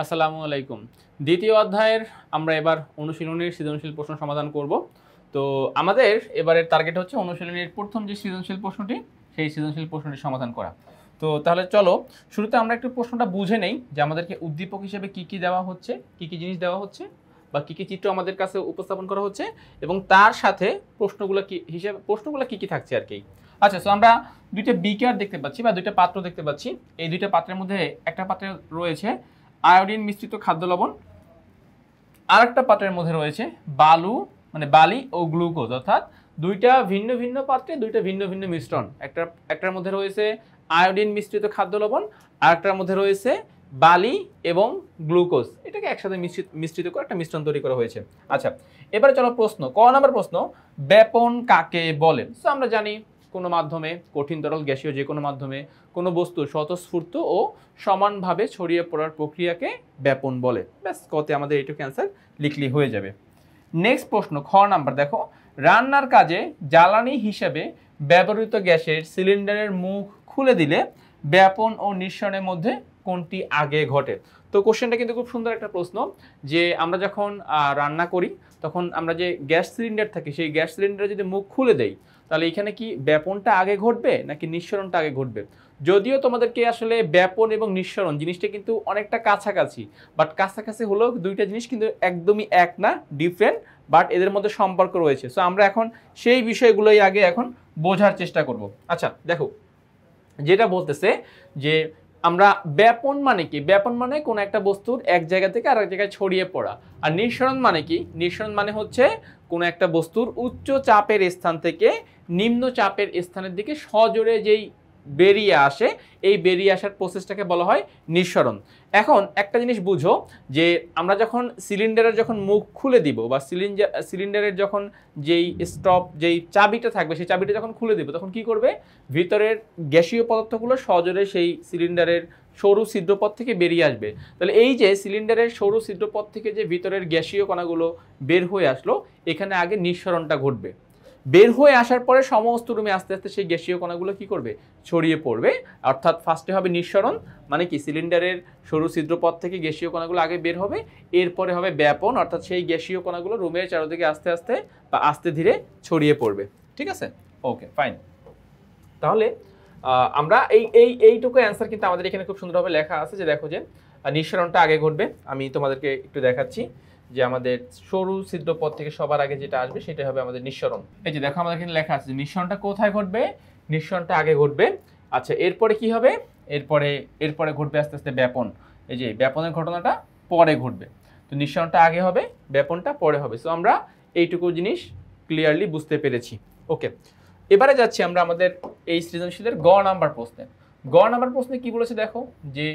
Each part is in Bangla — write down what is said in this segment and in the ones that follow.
আসসালামু আলাইকুম। দ্বিতীয় অধ্যায়ের আমরা এবার অনুশীলনীর সৃজনশীল প্রশ্ন সমাধান করব। তো আমাদের এবারের টার্গেট হচ্ছে অনুশীলনীর প্রথম যে সৃজনশীল প্রশ্নটি, সেই সৃজনশীল প্রশ্নটি সমাধান করা। তো তাহলে চলো শুরুতে আমরা একটু প্রশ্নটা বুঝে নেই যে আমাদেরকে উদ্দীপক হিসেবে কি কি দেওয়া হচ্ছে, কি কি জিনিস দেওয়া হচ্ছে বা কি কি চিত্র আমাদের কাছে উপস্থাপন করা হচ্ছে এবং তার সাথে প্রশ্নগুলো কি কি থাকছে আর কি। আচ্ছা, সো আমরা দুইটা বিকার দেখতে পাচ্ছি বা দুইটা পাত্র দেখতে পাচ্ছি। এই দুইটা পাত্রের মধ্যে একটা পাত্রে রয়েছে আয়োডিন মিশ্রিত খাদ্য লবণ, আর একটা পাত্রের মধ্যে রয়েছে বালি ও গ্লুকোজ, অর্থাৎ দুইটা ভিন্ন ভিন্ন পাত্রে দুইটা ভিন্ন ভিন্ন মিশ্রণ। একটার মধ্যে রয়েছে আয়োডিন মিশ্রিত খাদ্য লবণ, আর একটার মধ্যে রয়েছে বালি এবং গ্লুকোজ। এটাকে একসাথে মিশ্রিত করে একটা মিশ্রণ তৈরি করা হয়েছে। আচ্ছা, এবারে চলো প্রশ্ন, ক নম্বর প্রশ্ন, ব্যাপন কাকে বলে? সো আমরা জানি কোনো মাধ্যমে, কঠিন তরল গ্যাসীয় যে কোনো মাধ্যমে কোনো বস্তু স্বতঃস্ফূর্ত ও সমানভাবে ছড়িয়ে পড়ার প্রক্রিয়াকে ব্যাপন বলে। ব্যাস, কতে আমাদের এইটুকু অ্যান্সার লিখলি হয়ে যাবে। নেক্সট প্রশ্ন, খ নাম্বার দেখো, রান্নার কাজে জ্বালানি হিসেবে ব্যবহৃত গ্যাসের সিলিন্ডারের মুখ খুলে দিলে ব্যাপন ও নিঃসরণের মধ্যে কোনটি আগে ঘটে? তো কোশ্চেনটা কিন্তু খুব সুন্দর একটা প্রশ্ন, যে আমরা যখন রান্না করি তখন আমরা যে গ্যাস সিলিন্ডার থাকে, সেই গ্যাস সিলিন্ডারে যদি মুখ খুলে দেই তাহলে এখানে কি ব্যাপনটা আগে ঘটবে নাকি নিঃসরণটা আগে ঘটবে? যদিও তোমাদেরকে আসলে ব্যাপন এবং নিঃসরণ জিনিসটা কিন্তু অনেকটা কাছাকাছি, বাট কাছাকাছি হলেও দুইটা জিনিস কিন্তু একদমই এক না, ডিফারেন্ট, বাট এদের মধ্যে সম্পর্ক রয়েছে। সো আমরা এখন সেই বিষয়গুলোই আগে এখন বোঝার চেষ্টা করব। আচ্ছা দেখো, যেটা বলতেছে যে আমরা ব্যাপন মানে কি, ব্যাপন মানে কোনো একটা বস্তুর এক জায়গা থেকে আরেক জায়গায় ছড়িয়ে পড়া। আর নিঃসরণ মানে কি, নিঃসরণ মানে হচ্ছে কোনো একটা বস্তুর উচ্চ চাপের স্থান থেকে নিম্ন চাপের স্থানের দিকে সজোরে যেই বেরিয়ে আসে, এই বেরিয়ে আসার প্রসেসটাকে বলা হয় নিঃসরণ। এখন একটা জিনিস বুঝো, যে আমরা যখন সিলিন্ডারের যখন মুখ খুলে দিব বা সিলিন্ডারের যখন যেই চাবিটা থাকবে সেই চাবিটা যখন খুলে দিব তখন কি করবে, ভিতরের গ্যাসীয় পদার্থগুলো সজোরে সেই সিলিন্ডারের সরু ছিদ্রপথ থেকে বেরিয়ে আসবে। তাহলে এই যে সিলিন্ডারের সরু ছিদ্রপথ থেকে যে ভিতরের গ্যাসীয় কণাগুলো বের হয়ে আসলো, এখানে আগে নিঃসরণটা ঘটবে। বের হয়ে আসার পরে সমস্ত রুমে আস্তে আস্তে সেই গ্যাসীয় কণাগুলো কি করবে, ছড়িয়ে পড়বে। অর্থাৎ ফার্স্টে হবে নিঃসরণ, মানে কি সিলিন্ডারের সরু ছিদ্রপথ থেকে গ্যাসীয় কণাগুলো আগে বের হবে, এরপরে হবে ব্যাপন, অর্থাৎ সেই গ্যাসীয় কণাগুলো রুমের চারদিকে আস্তে আস্তে বা আস্তে ধীরে ছড়িয়ে পড়বে। ঠিক আছে, ওকে ফাইন। তাহলে আমরা এইটুকু অ্যান্সার কিন্তু আমাদের এখানে খুব সুন্দরভাবে লেখা আছে, যে দেখো যে নিঃসরণটা আগে ঘটবে। আমি তোমাদেরকে একটু দেখাচ্ছি যে আমাদের সরু ছিদ্রপথ থেকে সবার আগে যেটা আসবে সেটা হবে আমাদের নিঃসরণ। এই যে দেখো আমাদের এখানে লেখা আছে যে নিঃসরণটা কোথায় ঘটবে, নিঃসরণটা আগে ঘটবে। আচ্ছা, এরপরে কি হবে, এরপরে ঘটবে আস্তে আস্তে ব্যাপন। এই যে ব্যাপনের ঘটনাটা পরে ঘটবে। তো নিঃসরণটা আগে হবে, ব্যাপনটা পরে হবে। সো আমরা এইটুকু জিনিস ক্লিয়ারলি বুঝতে পেরেছি। ওকে, এবারে যাচ্ছি আমরা আমাদের এই সৃজনশীলের গ নাম্বার প্রশ্নে। গ নাম্বার প্রশ্নে কি বলেছে দেখো, যে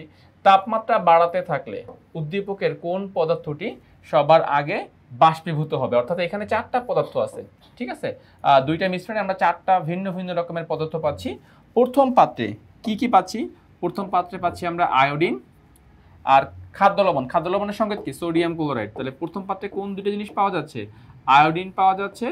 তাপমাত্রা বাড়াতে থাকলে উদ্দীপকের কোন পদার্থটি সবার আগে বাষ্পীভূত হবে? অর্থাৎ এখানে চারটা পদার্থ আছে, ঠিক আছে, দুইটা মিশ্রণে আমরা চারটা ভিন্ন ভিন্ন রকমের পদার্থ পাচ্ছি। প্রথম পাত্রে কি কি পাচ্ছি? প্রথম পাত্রে পাচ্ছি আমরা আয়োডিন আর খাদ্য লবণ। খাদ্য লবণের সঙ্গে কি, সোডিয়াম ক্লোরাইড। তাহলে প্রথম পাত্রে কোন দুটো জিনিস পাওয়া যাচ্ছে? আয়োডিন পাওয়া যাচ্ছে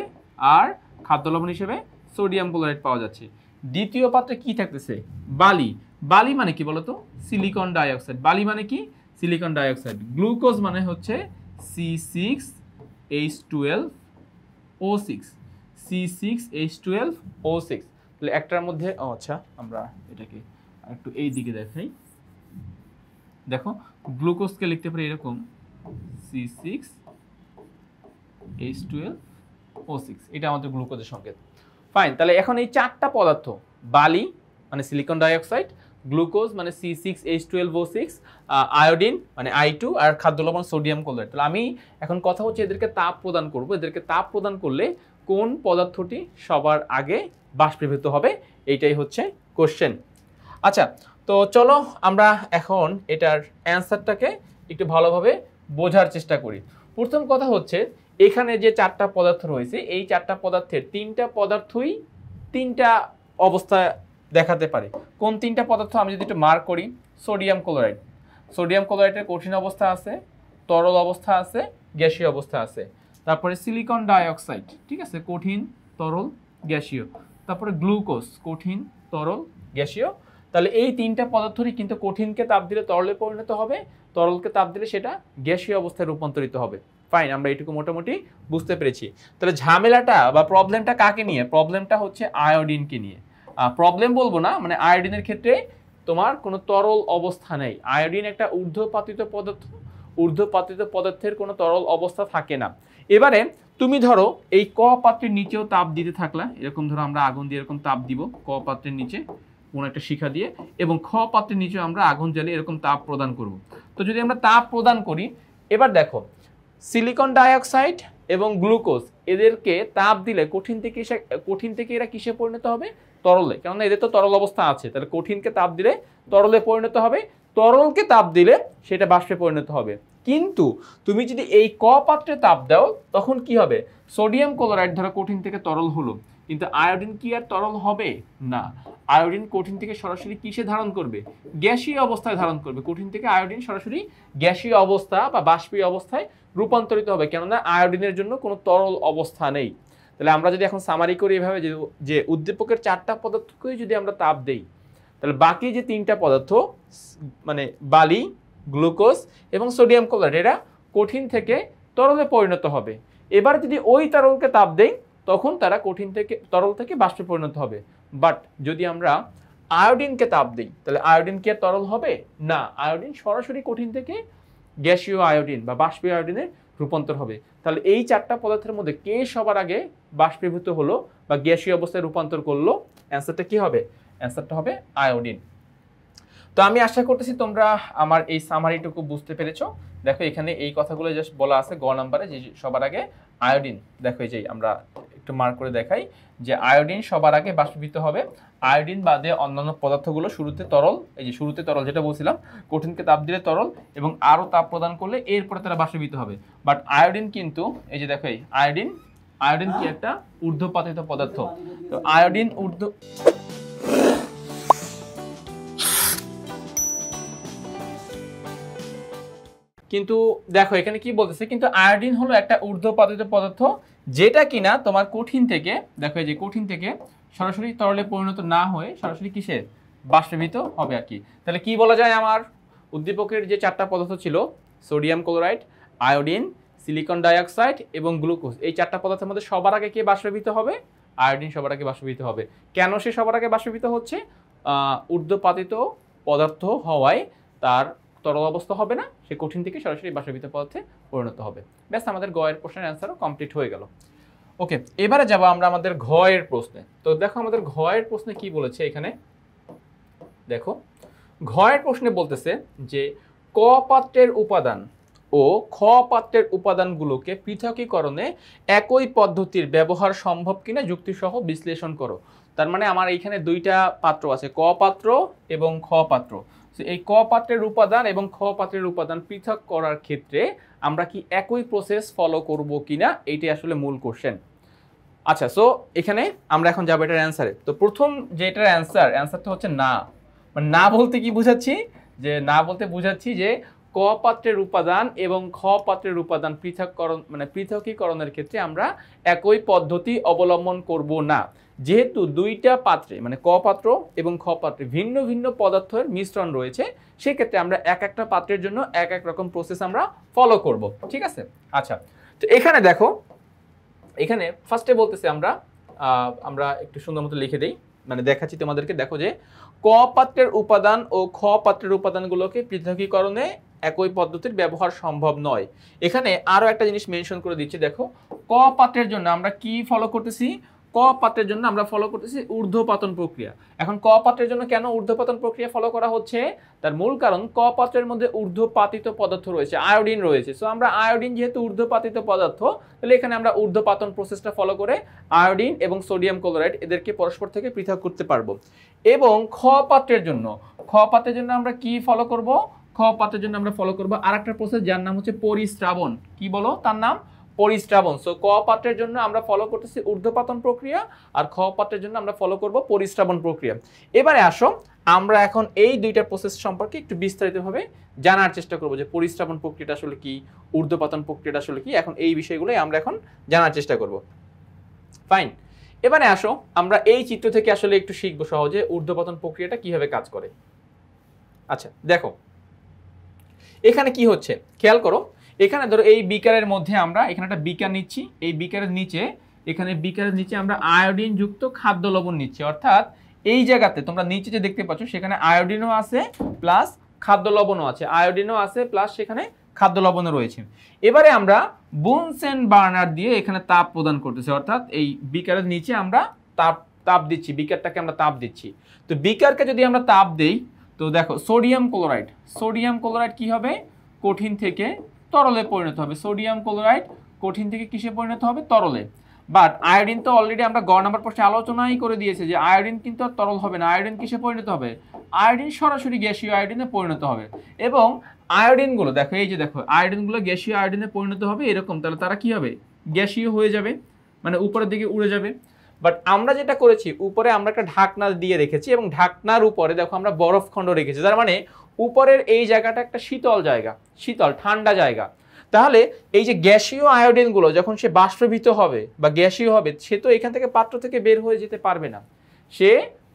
আর খাদ্য লবণ হিসেবে সোডিয়াম ক্লোরাইড পাওয়া যাচ্ছে। দ্বিতীয় পাত্রে কি থাকতেছে? বালি। বালি মানে কি বলতো? Silicon dioxide. বালি মানে কি? Silicon dioxide. গ্লুকোজ মানে হচ্ছে C6H12O6, C6H12O6। তাহলে একটার মধ্যে আচ্ছা, আমরা এটাকে একটু এই দিকে দেখাই। দেখো, গ্লুকোজকে লিখতে পারি এরকম C6H12O6, এটা আমাদের গ্লুকোজের সংকেত। ফাইন, তাহলে এখন এই চারটা পদার্থ, বালি মানে সিলিকন ডাইঅক্সাইড, গ্লুকোজ মানে C6H12O6, আয়োডিন মানে I2, আর খাদ্য লবণ সোডিয়াম ক্লোরাইড। তাহলে আমি এখন কথা হচ্ছে এদেরকে তাপ প্রদান করব। এদেরকে তাপ প্রদান করলে কোন পদার্থটি সবার আগে বাষ্পীভূত হবে, এইটাই হচ্ছে কোশ্চেন। আচ্ছা, তো চলো আমরা এখন এটার অ্যান্সারটাকে একটু ভালোভাবে বোঝার চেষ্টা করি। প্রথম কথা হচ্ছে, এখানে যে চারটা পদার্থ রয়েছে এই চারটা পদার্থের তিনটা পদার্থই তিনটা অবস্থা দেখাতে পারে। কোন তিনটা পদার্থ আমি যদি একটু মার্ক করি, সোডিয়াম ক্লোরাইড। সোডিয়াম ক্লোরাইডের কঠিন অবস্থা আছে, তরল অবস্থা আছে, গ্যাসীয় অবস্থা আছে। তারপরে সিলিকন ডাইঅক্সাইড, ঠিক আছে, কঠিন, তরল, গ্যাসীয়। তারপরে গ্লুকোজ, কঠিন, তরল, গ্যাসীয়। তাহলে এই তিনটা পদার্থই কিন্তু কঠিনকে তাপ দিলে তরলে পরিণত হবে, তরলকে তাপ দিলে সেটা গ্যাসীয় অবস্থায় রূপান্তরিত হবে। ফাইন, আমরা এটুকু মোটামুটি বুঝতে পেরেছি। তাহলে ঝামেলাটা বা প্রবলেমটা কাকে নিয়ে? প্রবলেমটা হচ্ছে আয়োডিনকে নিয়ে। প্রবলেম বলবো না, মানে আয়োডিনের ক্ষেত্রে তোমার কোনো তরল অবস্থা নেই। আয়োডিন একটা ঊর্ধ্বপাতিত পদার্থ, ঊর্ধ্বপাতিত পদার্থের কোনো তরল অবস্থা থাকে না। এবারে তুমি ধরো এই ক পাত্রের নিচেও তাপ দিতে থাকলা, এরকম ধরো আমরা আগুন দিয়ে এরকম তাপ দিব ক পাত্রের নিচে কোনো একটা শিখা দিয়ে, এবং খ পাত্রের নিচেও আমরা আগুন জ্বালিয়ে এরকম তাপ প্রদান করব। তো যদি আমরা তাপ প্রদান করি, এবার দেখো সিলিকন ডাইঅক্সাইড এবং গ্লুকোজ এদেরকে তাপ দিলে কঠিন থেকে এরা কিসে পরিণত হবে? তরলে। কেননা এদের তো তরল অবস্থা আছে, তাহলে কঠিনকে তাপ দিলে তরলে পরিণত হবে, তরলকে তাপ দিলে সেটা বাষ্পে পরিণত হবে। কিন্তু তুমি যদি এই ক পাত্রে তাপ দাও তখন কি হবে? সোডিয়াম ক্লোরাইড ধরো কঠিন থেকে তরল হলো, কিন্তু আয়োডিন কি আর তরল হবে না। আয়োডিন কঠিন থেকে সরাসরি কিসে ধারণ করবে? গ্যাসীয় অবস্থায় ধারণ করবে। কঠিন থেকে আয়োডিন সরাসরি গ্যাসীয় অবস্থা বা বাষ্পীয় অবস্থায় রূপান্তরিত হবে, কেননা আয়োডিনের জন্য কোনো তরল অবস্থা নেই। তাহলে আমরা যদি এখন সামারি করি এভাবে, যে উদ্দীপকের 4টা পদার্থকেই যদি আমরা তাপ দেই, তাহলে বাকি যে 3টা পদার্থ মানে বালি, গ্লুকোজ এবং সোডিয়াম ক্লোরাইড এরা কঠিন থেকে তরলে পরিণত হবে। এবার যদি ওই তরলকে তাপ দেই তখন তারা তরল থেকে বাষ্পে পরিণত হবে। বাট যদি আমরা আয়োডিনকে তাপ দিই তাহলে আয়োডিন কি আর তরল হবে না, আয়োডিন সরাসরি কঠিন থেকে গ্যাসীয় আয়োডিন বা বাষ্পীয় আয়োডিনে রূপান্তর হবে। তাহলে এই 4টা পদার্থের মধ্যে কে সবার আগে বাষ্পীভূত হলো বা গ্যাসীয় অবস্থায় রূপান্তর করলো? অ্যান্সারটা কি হবে? অ্যান্সারটা হবে আয়োডিন। তো আমি আশা করতেছি তোমরা আমার এই সামারিটুকু বুঝতে পেরেছো। দেখো এখানে এই কথাগুলো জাস্ট বলা আছে গ নাম্বারে, যে সবার আগে আয়োডিন। দেখো এই যে আমরা একটু মার্ক করে দেখাই যে আয়োডিন সবার আগে বাষ্পীভূত হবে। আয়োডিন বাদে অন্যান্য পদার্থগুলো শুরুতে তরল, এই যে শুরুতে তরল যেটা বলছিলাম, কঠিনকে তাপ দিলে তরল এবং আরও তাপ প্রদান করলে এরপরে তারা বাষ্পীভূত হবে। বাট আয়োডিন কিন্তু এই যে দেখো এই আয়োডিন কি একটা ঊর্ধ্বপাতিত পদার্থ। তো আয়োডিন কিন্তু দেখো এখানে কি বলতেছে, কিন্তু আয়োডিন হলো একটা ঊর্ধ্বপাতিত পদার্থ যেটা কিনা তোমার কঠিন থেকে, দেখো এই যে কঠিন থেকে সরাসরি তরলে পরিণত না হয়ে সরাসরি কিসে বাষ্পীভূত হবে আর কি। তাহলে কি বলা যায়, আমার উদ্দীপকের যে 4টা পদার্থ ছিল sodium chloride, iodine, silicon dioxide এবং গ্লুকোজ, এই 4টা পদার্থের মধ্যে সবার আগে কে বাষ্পীভূত হবে? আয়োডিন সবার আগে বাষ্পীভূত হবে। কেন সে সবার আগে বাষ্পীভূত হচ্ছে? ঊর্ধ্বপাতিত পদার্থ হওয়ায় তার তরল অবস্থা হবে না, সে কঠিন থেকে সরাসরি বাষ্পীভূত পদার্থে পরিণত হবে। ব্যাস, আমাদের গ এর প্রশ্নের অ্যান্সারও কমপ্লিট হয়ে গেল। ওকে, এবারে যাব আমরা আমাদের ঘ এর প্রশ্নে। তো দেখো আমাদের ঘ এর প্রশ্নে কি বলেছে এখানে, দেখো ঘ এর প্রশ্নে বলতেছে যে ক পাত্রের উপাদান ও খ পাত্রের উপাদানগুলোকে পৃথকীকরণে একই পদ্ধতির ব্যবহার সম্ভব কিনা যুক্তিসহ বিশ্লেষণ করো। তার মানে আমার এইখানে 2টা পাত্র আছে, ক পাত্র এবং খ পাত্র। এই ক পাত্রের উপাদান এবং খ পাত্রের উপাদান পৃথক করার ক্ষেত্রে আমরা কি একই প্রসেস ফলো করব কিনা, এইটাই আসলে মূল কোশ্চেন। আচ্ছা, সো এখানে আমরা এখন যাবো এটার অ্যান্সারে। তো প্রথম যেটার অ্যান্সারটা হচ্ছে না। মানে না বলতে কি বুঝাচ্ছি, যে না বলতে বুঝাচ্ছি যে ক পাত্রের উপাদান এবং খ পাত্রের উপাদান পৃথকীকরণের ক্ষেত্রে আমরা একই পদ্ধতি অবলম্বন করব না। যেহেতু 2টা পাত্রে মানে ক পাত্র এবং খ পাত্রে ভিন্ন ভিন্ন পদার্থের মিশ্রণ রয়েছে, সেক্ষেত্রে আমরা একটা পাত্রের জন্য এক রকম প্রসেস আমরা ফলো করব। ঠিক আছে? আচ্ছা, তো এখানে দেখো, এখানে ফার্স্টে বলতেছে আমরা একটু সুন্দর মতো লিখে দেই, মানে দেখাচ্ছি তোমাদেরকে। দেখো যে ক পাত্রের উপাদান ও খ পাত্রের উপাদানগুলোকে পৃথকীকরণে একই পদ্ধতির ব্যবহার সম্ভব নয়। এখানে আরো একটা জিনিস মেনশন করে দিচ্ছি, দেখো ক পাত্রের জন্য আমরা কি ফলো করতেছি? ক পাত্রের জন্য আমরা ফলো করতেছি ঊর্ধ্বপাতন প্রক্রিয়া। এখন ক পাত্রের জন্য কেন ঊর্ধ্বপাতন প্রক্রিয়া ফলো করা হচ্ছে? তার মূল কারণ ক পাত্রের মধ্যে ঊর্ধ্বপাতিত পদার্থ রয়েছে, আয়োডিন রয়েছে। সো আমরা আয়োডিন যেহেতু ঊর্ধ্বপাতিত পদার্থ, তাহলে এখানে আমরা ঊর্ধ্বপাতন প্রসেসটা ফলো করে আয়োডিন এবং সোডিয়াম ক্লোরাইড এদেরকে পরস্পর থেকে পৃথক করতে পারবো। এবং খ পাত্রের জন্য আমরা কি ফলো করব? খ পাত্রের জন্য আমরা ফলো করব আরেকটা প্রসেস যার নাম হচ্ছে পরিস্রাবণ। কি বলো তার নাম? পরিস্রাবণ। সো ক পাত্রের জন্য আমরা ফলো করতেছি ঊর্ধ্বপাতন প্রক্রিয়া, আর খ পাত্রের জন্য আমরা ফলো করব পরিস্রাবণ প্রক্রিয়া। এবারে আসো আমরা এখন এই 2টা প্রসেস সম্পর্কে একটু বিস্তারিতভাবে জানার চেষ্টা করব, যে পরিস্রাবণ প্রক্রিয়াটা আসলে কি, ঊর্ধ্বপাতন প্রক্রিয়াটা আসলে কি। এখন এই বিষয়গুলোই আমরা এখন জানার চেষ্টা করব। ফাইন, এবারে আসো আমরা এই চিত্র থেকে আসলে একটু শিখবো সহজে ঊর্ধ্বপাতন প্রক্রিয়াটা কিভাবে কাজ করে। আচ্ছা দেখো, এখানে কি হচ্ছে খেয়াল করো, এখানে ধরো এই বিকারের মধ্যে আমরা এখানে একটা বিকার নিচ্ছি, এই বিকারের নিচে এখানে বিকারের নিচে আমরা আয়োডিন যুক্ত খাদ্য লবণ নিচ্ছি, অর্থাৎ এই জায়গাতে তোমরা নিচে যে দেখতে পাচ্ছ সেখানে আয়োডিনও আছে প্লাস খাদ্য লবণও আছে, আয়োডিনও আছে প্লাস সেখানে খাদ্য লবণও রয়েছে। এবারে আমরা বুনসেন বার্নার দিয়ে এখানে তাপ প্রদান করতেছি, অর্থাৎ এই বিকারের নিচে আমরা তাপ দিচ্ছি, বিকারটাকে আমরা তাপ দিচ্ছি। তো বিকারকে যদি আমরা তাপ দেই তো দেখো সোডিয়াম ক্লোরাইড কি হবে, কঠিন থেকে তরলে পরিণত হবে। সোডিয়াম ক্লোরাইড কঠিন থেকে কিসে পরিণত হবে, তরলে। বাট আয়োডিন তো অলরেডি আমরা গ নাম্বার প্রশ্নে আলোচনাই করে দিয়েছে যে আয়োডিন কিন্তু আর তরল হবে না, আয়োডিন কিসে পরিণত হবে, আয়োডিন সরাসরি গ্যাসীয় আয়োডিনে পরিণত হবে। এবং আয়োডিনগুলো দেখো, এই যে দেখো আয়োডিনগুলো গ্যাসীয় আয়োডিনে পরিণত হবে এরকম, তাহলে তারা কি হবে, গ্যাসীয় হয়ে যাবে, মানে উপরের দিকে উড়ে যাবে। বাট আমরা যেটা করেছি, উপরে আমরা একটা ঢাকনা দিয়ে রেখেছি এবং ঢাকনার উপরে দেখো আমরা বরফ খণ্ড রেখেছি, তার মানে উপরের এই জায়গাটা একটা শীতল জায়গা, শীতল ঠান্ডা জায়গা। তাহলে এই যে গ্যাসীয় আয়োডিনগুলো যখন সে বাষ্পীভূত হবে বা গ্যাসীয় হবে, সে তো এখান থেকে পাত্র থেকে বের হয়ে যেতে পারবে না, সে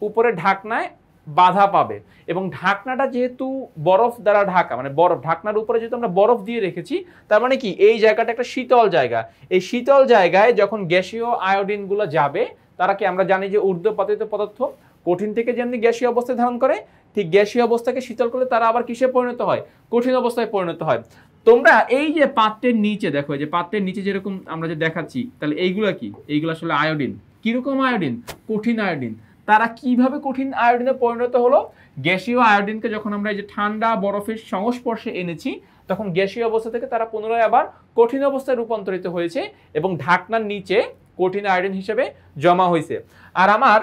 উপরে ঢাকনায় বাধা পাবে। এবং ঢাকনাটা যেহেতু বরফ দ্বারা ঢাকা, মানে বরফ, ঢাকনার উপরে যেহেতু আমরা বরফ দিয়ে রেখেছি, তার মানে কি এই জায়গাটা একটা শীতল জায়গা। এই শীতল জায়গায় যখন গ্যাসীয় আয়োডিনগুলো যাবে, তারাকে আমরা জানি যে ঊর্ধ্বপাতিত পদার্থ, কঠিন থেকে যেমনি গ্যাসীয় অবস্থায় ধারণ করে, ঠিক গ্যাসীয় অবস্থাকে শীতল করলে তারা আবার কিসে পরিণত হয়, কঠিন অবস্থায় পরিণত হয়। তোমরা এই যে পাত্রের নিচে দেখো, এই যে পাত্রের নিচে যেরকম আমরা যে দেখাচ্ছি, তাহলে এইগুলো কি, এইগুলো আসলে আয়োডিন। কিরকম আয়োডিন, কঠিন আয়োডিন। তারা কিভাবে কঠিন আয়োডিনে পরিণত হলো, গ্যাসীয় আয়োডিনকে যখন আমরা এই যে ঠান্ডা বরফের সংস্পর্শে এনেছি, তখন গ্যাসীয় অবস্থা থেকে তারা পুনরায় আবার কঠিন অবস্থায় রূপান্তরিত হয়েছে এবং ঢাকনার নিচে কঠিন আয়োডিন হিসেবে জমা হয়েছে। আর আমার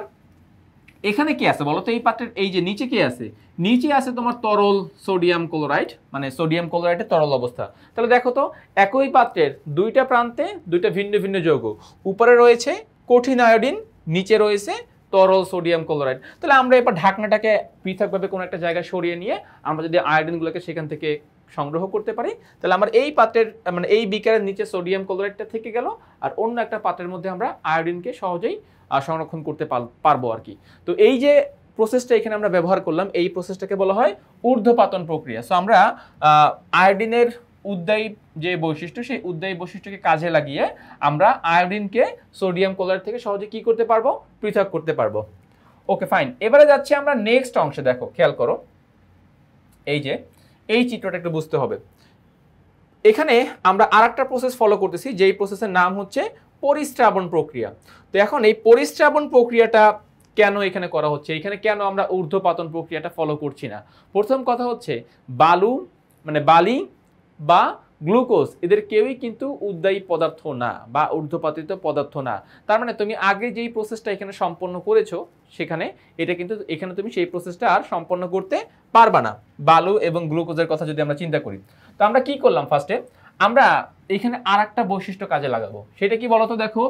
এখানে কি আছে বলো তো, এই পাত্রের এই যে নিচে কি আছে, নিচে আছে তোমার তরল সোডিয়াম ক্লোরাইড, মানে সোডিয়াম ক্লোরাইডের তরল অবস্থা। তাহলে দেখো তো, একই পাত্রের দুইটা প্রান্তে দুইটা ভিন্ন ভিন্ন যৌগ, উপরে রয়েছে কঠিন আয়োডিন, নিচে রয়েছে তরল সোডিয়াম ক্লোরাইড। তাহলে আমরা এবার ঢাকনাটাকে পৃথকভাবে কোনো একটা জায়গায় সরিয়ে নিয়ে আমরা যদি আয়োডিনগুলোকে সেখান থেকে সংগ্রহ করতে পারি, তাহলে আমার এই পাত্রের মানে এই বিকারের নিচে সোডিয়াম ক্লোরাইডটা থেকে গেল, আর অন্য একটা পাত্রের মধ্যে আমরা আয়োডিনকে সহজেই সংরক্ষণ করতে পারবো আর কি। তো এই যে প্রসেসটা এখানে আমরা ব্যবহার করলাম, এই প্রসেসটাকে বলা হয় ঊর্ধ্বপাতন প্রক্রিয়া। সো আমরা আয়োডিনের উদ্বায়ী যে বৈশিষ্ট্য, সেই উদ্বায়ী বৈশিষ্ট্যকে কাজে লাগিয়ে আমরা আয়োডিনকে সোডিয়াম ক্লোরাইড থেকে সহজে কি করতে পারবো, পৃথক করতে পারবো। ওকে ফাইন, এবারে যাচ্ছি আমরা নেক্সট অংশে। দেখো খেয়াল করো, এই যে এই চিত্রটা একটু বুঝতে হবে। এখানে আমরা আরেকটা প্রসেস ফলো করতেছি, যেই প্রসেসের নাম হচ্ছে পরিস্রাবণ প্রক্রিয়া। তো এখন এই পরিস্রাবণ প্রক্রিয়াটা কেন এখানে করা হচ্ছে, এখানে কেন আমরা ঊর্ধ্বপাতন প্রক্রিয়াটা ফলো করছি না? প্রথম কথা হচ্ছে বালি বা গ্লুকোজ এদের কেউই কিন্তু উদ্বায়ী পদার্থ না বা ঊর্ধ্বপাতিত পদার্থ না। তার মানে তুমি আগে যেই প্রসেসটা এখানে সম্পন্ন করেছো, সেখানে এটা কিন্তু এখানে তুমি সেই প্রসেসটা আর সম্পন্ন করতে পারবা না, বালু এবং গ্লুকোজের কথা যদি আমরা চিন্তা করি। তো আমরা কি করলাম, ফার্স্টে আমরা এখানে আর একটা বৈশিষ্ট্য কাজে লাগাবো। সেটা কি বলতো, দেখো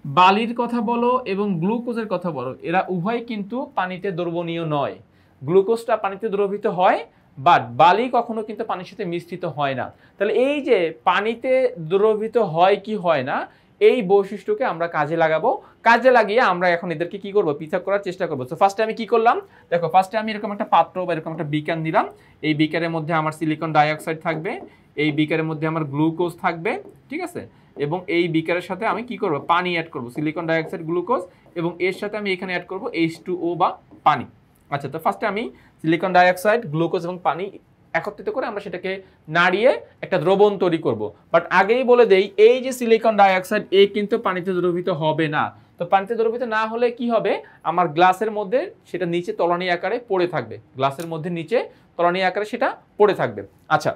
বালির কথা বলো এবং গ্লুকোজের কথা বলো, এরা উভয় কিন্তু পানিতে দ্রবণীয় নয়। গ্লুকোজটা পানিতে দ্রবীভূত হয়, বাট বালি কখনো কিন্তু পানির সাথে মিশ্রিত হয় না। তাহলে এই যে পানিতে দ্রবীভূত হয় কি হয় না, এই বৈশিষ্ট্যকে আমরা কাজে লাগাবো। কাজে লাগিয়ে আমরা এখন এদেরকে কি করব, পৃথক করার চেষ্টা করবো। তো ফার্স্টে আমি কি করলাম, দেখো ফার্স্টে আমি এরকম একটা পাত্র বা এরকম একটা বিকার নিলাম। এই বিকারের মধ্যে আমার সিলিকন ডাইঅক্সাইড থাকবে, এই বিকারের মধ্যে আমার গ্লুকোজ থাকবে, ঠিক আছে। এবং এই বিকারের সাথে আমি কি করব, পানি অ্যাড করব, সিলিকন ডাইঅক্সাইড, গ্লুকোজ, এবং এর সাথে আমি এখানে অ্যাড করব H2O বা পানি। আচ্ছা, তো ফার্স্টে আমি সিলিকন ডাইঅক্সাইড, গ্লুকোজ এবং পানি একত্রিত করে আমরা সেটাকে নাড়িয়ে একটা দ্রবণ তৈরি করব। বাট আগেই বলে দেই, এই যে সিলিকন ডাইঅক্সাইড কিন্তু পানিতে দ্রবীভূত হবে না। তো পানিতে দ্রবীভূত না হলে কি হবে, আমার গ্লাসের মধ্যে সেটা নিচে তলানি আকারে পড়ে থাকবে, গ্লাসের মধ্যে নিচে তলানি আকারে সেটা পড়ে থাকবে। আচ্ছা,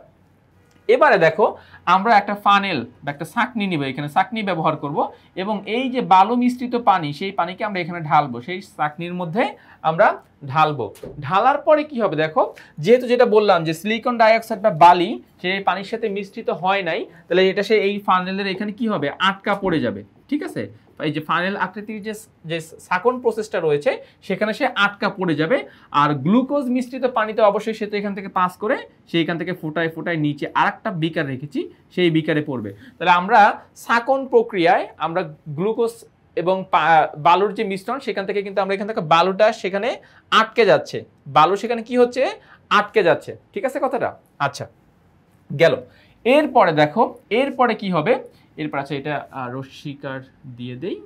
এবারে দেখো আমরা একটা ফানেল বা একটা ছাঁকনি নিব, এখানে ছাঁকনি ব্যবহার করব এবং এই যে বালু মিশ্রিত পানি, সেই পানিকে আমরা এখানে ঢালবো, সেই ছাঁকনির মধ্যে আমরা ঢালবো। ঢালার পরে কি হবে, দেখো যেহেতু যেটা বললাম যে সিলিকন ডাইঅক্সাইড বা বালি সেই পানির সাথে মিশ্রিত হয় নাই, তাহলে এটা সে এই ফানেলের এখানে কি হবে, আটকা পড়ে যাবে, ঠিক আছে। এই যে ফানেল আকৃতির যে ছাঁকন প্রসেসটা রয়েছে, সেখানে সে আটকা পড়ে যাবে। আর গ্লুকোজ মিশ্রিত পানিতে অবশ্যই সে তো এখান থেকে পাস করে সেইখান থেকে ফোটায় ফোটায় নিচে আরেকটা বিকার রেখেছি, সেই বিকারে পড়বে। তাহলে আমরা ছাঁকন প্রক্রিয়ায় আমরা গ্লুকোজ এবং বালুর যে মিশ্রণ, সেখান থেকে কিন্তু আমরা এখান থেকে বালুটা সেখানে আটকে যাচ্ছে, বালু সেখানে কি হচ্ছে, আটকে যাচ্ছে, ঠিক আছে কথাটা। আচ্ছা, গেল। এরপরে দেখো এরপরে কি হবে, এরপর আচ্ছা এটা রশ্মিকার দিয়ে দেই,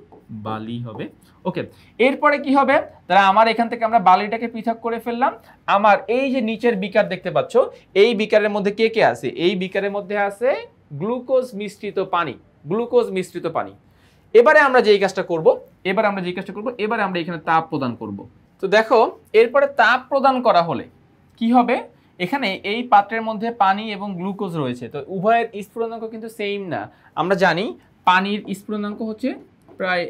বালি হবে। ওকে, এরপরে কি হবে, তাহলে আমার এখান থেকে আমরা বালিটাকে পৃথক করে ফেললাম। আমার এই যে নিচের বিকার দেখতে পাচ্ছ, এই বিকারের মধ্যে কে কে আছে, এই বিকারের মধ্যে আছে গ্লুকোজ মিশ্রিত পানি, গ্লুকোজ মিশ্রিত পানি। এবারে আমরা যেই কাজটা করব, এবারে আমরা এখানে তাপ প্রদান করব। তো দেখো এরপরে তাপ প্রদান করা হলে কি হবে, এখানে এই পাত্রের মধ্যে পানি এবং গ্লুকোজ রয়েছে, তো উভয়ের স্ফুটনাঙ্ক কিন্তু সেম না। আমরা জানি পানির স্ফুটনাঙ্ক হচ্ছে প্রায়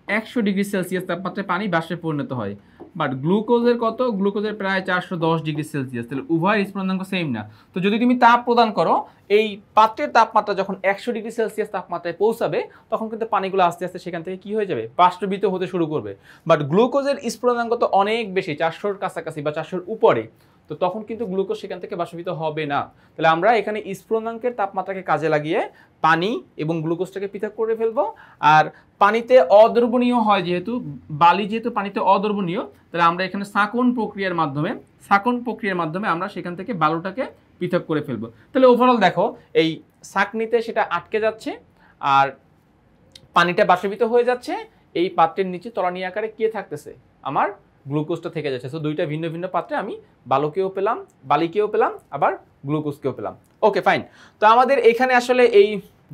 100 ডিগ্রি সেলসিয়াস তাপমাত্রায় পানি বাষ্পে পরিণত হয়, বাট গ্লুকোজের কত, গ্লুকোজের প্রায় 410 ডিগ্রি সেলসিয়াস, তাহলে উভয়ের স্ফুটনাঙ্ক সেম না। তো যদি তুমি তাপ প্রদান করো, এই পাত্রের তাপমাত্রা যখন 100 ডিগ্রি সেলসিয়াস তাপমাত্রায় পৌঁছাবে, তখন কিন্তু পানিগুলো আস্তে আস্তে সেখান থেকে কি হয়ে যাবে, বাষ্পীভূত হতে শুরু করবে। বাট গ্লুকোজের স্ফুটনাঙ্ক তো অনেক বেশি, 400-র কাছাকাছি বা 400-র উপরে, তো তখন কিন্তু গ্লুকোজ সেখান থেকে বাষ্পীভূত হবে না। তাহলে আমরা এখানে স্ফুটনাঙ্কের তাপমাত্রাকে কাজে লাগিয়ে পানি এবং গ্লুকোজটাকে পৃথক করে ফেলবো। আর পানিতে অদ্রবণীয় হয় যেহেতু, বালি যেহেতু পানিতে অদ্রবণীয়, তাহলে আমরা এখানে শাকন প্রক্রিয়ার মাধ্যমে আমরা সেখান থেকে বালুটাকে পৃথক করে ফেলবো। তাহলে ওভারঅল দেখো এই ছাঁকনিতে সেটা আটকে যাচ্ছে আর পানিটা বাষ্পীভূত হয়ে যাচ্ছে, এই পাত্রের নিচে তলানি আকারে কে থাকতেছে, আমার গ্লুকোজটা থেকে যাচ্ছে। তো দুইটা ভিন্ন ভিন্ন পাত্রে আমি বালুকেও পেলাম, বালিকেও পেলাম, আবার গ্লুকোজকেও পেলাম। Okay fine. তো আমাদের এখানে আসলে এই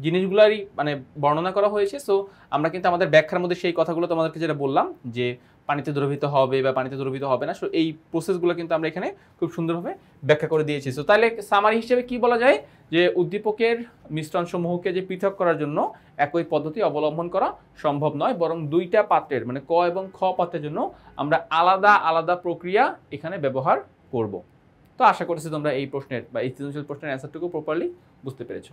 জিনিসগুলোরই মানে বর্ণনা করা হয়েছে। সো আমরা কিন্তু আমাদের ব্যাখ্যার মধ্যে সেই কথাগুলো তোমাদেরকে যেটা বললাম যে পানিতে দ্রবীভূত হবে বা পানিতে দ্রবীভূত হবে না, সো এই প্রসেসগুলো কিন্তু আমরা এখানে খুব সুন্দরভাবে ব্যাখ্যা করে দিয়েছি। সো তাহলে সামারি হিসেবে কি বলা যায়, যে উদ্দীপকের মিশ্রণ সমূহকে যে পৃথক করার জন্য একই পদ্ধতি অবলম্বন করা সম্ভব নয়, বরং দুইটা পাত্রের মানে ক এবং খ পাত্রের জন্য আমরা আলাদা আলাদা প্রক্রিয়া এখানে ব্যবহার করব। তো আশা করছি তোমরা এই প্রশ্নের বা এই সৃজনশীল প্রশ্নের অ্যান্সারটুকু প্রপারলি বুঝতে পেরেছো।